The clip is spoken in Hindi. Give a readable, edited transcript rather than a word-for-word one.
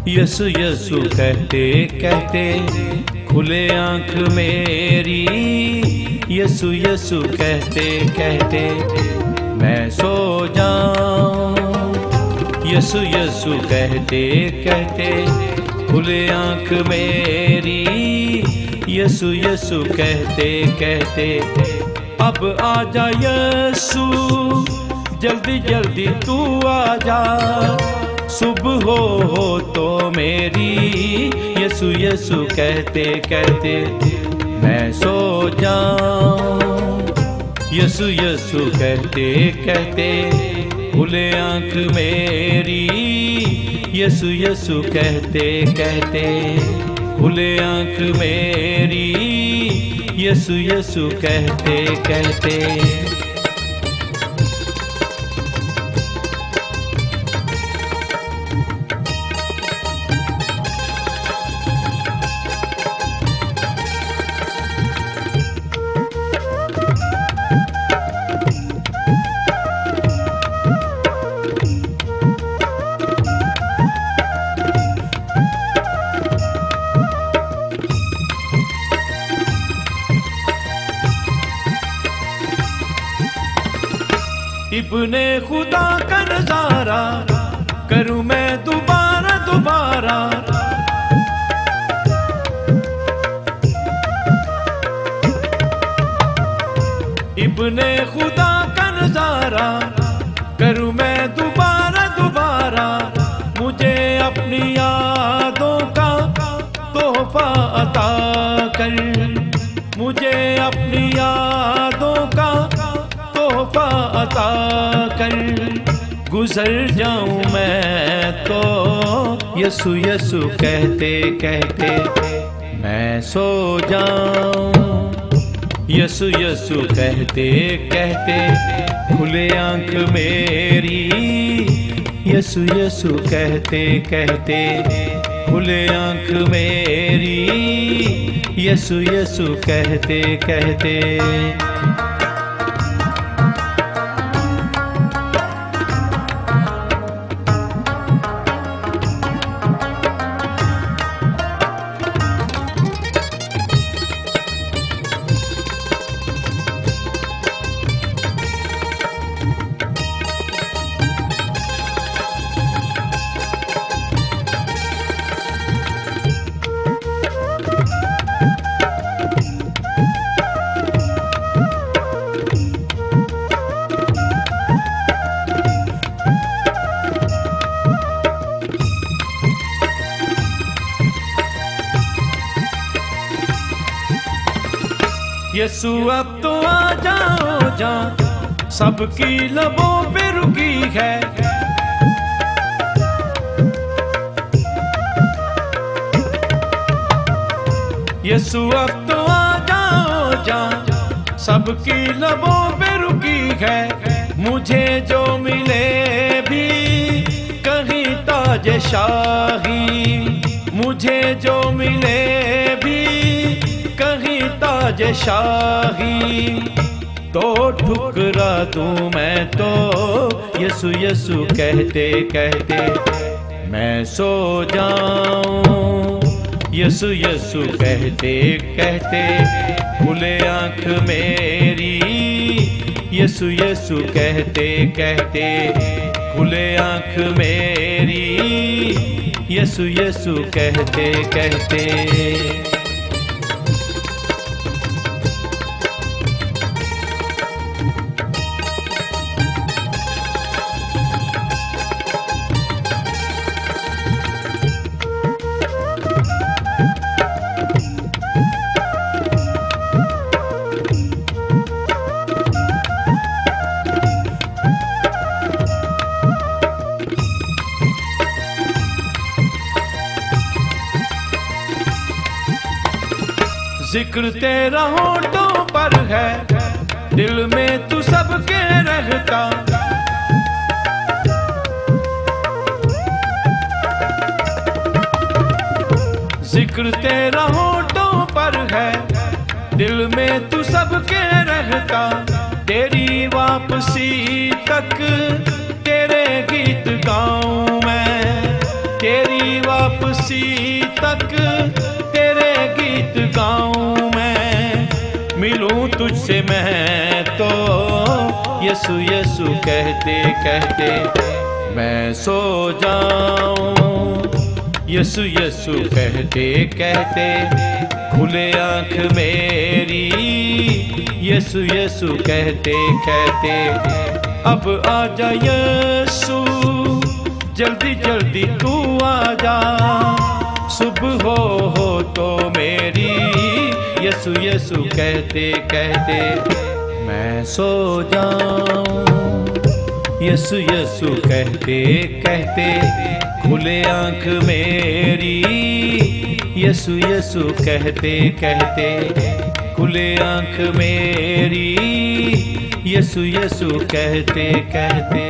यसु यसु कहते कहते खुले आँख मेरी, यसु यसु कहते कहते मैं सो जाऊं। यसु यसु कहते कहते खुले आँख मेरी, यसु यसु कहते कहते अब आजा यसु जल्दी जल्दी तू आजा, सुबह हो तो मेरी। यसु यसु कहते कहते मैं सो जाऊं। यसु यसु कहते कहते खुले आँख मेरी, यसु यसु कहते कहते खुले आँख मेरी, यसु यसु कहते कहते। इब्ने खुदा का नजारा करूं मैं दोबारा दोबारा, इब्ने खुदा का नजारा करूं मैं दोबारा दोबारा। मुझे अपनी यादों का तोहफा अता कर, मुझे अपनी यादों का तोहफा अता कर। गुजर जाऊं मैं तो यसु यसु कहते कहते मैं सो जाऊं। यसु यसु कहते कहते खुले आँख मेरी, यसु यसु कहते कहते खुले आँख मेरी, यसु यसु कहते कहते। यसु अब तो आ जाओ जा, सबकी लबों पे रुकी है। यसु अब तो आ जाओ जा, सबकी लबों पे रुकी है। मुझे जो मिले भी कहीं ताज शाही, मुझे जो मिले भी कहीं ताज शाही, तो ठुकरा दूं मैं तो यसु यसु कहते कहते मैं सो जाऊं। यसु यसु कहते कहते खुले आँख मेरी, यसु यसु कहते कहते खुले आँख मेरी, यसु यसु कहते कहते। जिक्र तेरा होठों पर है, दिल में तू सबके रहता। जिक्र तेरा होठों पर है, दिल में तू सबके रहता। तेरी वापसी तक तेरे गीत गाऊं मैं, तेरी वापसी किसी तक तेरे गीत गाऊं मैं, मिलूं तुझसे मैं तो यीशु यीशु कहते कहते मैं सो जाऊं। यीशु यीशु कहते कहते खुले आंख मेरी, यीशु यीशु कहते कहते अब आजा यीशु, जल्दी जल्दी तू आजा, सुबह हो तो मेरी, यीशु यीशु कहते कहते मैं सो जाऊं। यीशु यीशु कहते कहते खुले आंख मेरी, यीशु यीशु कहते कहते खुले आंख मेरी, यीशु यीशु कहते कहते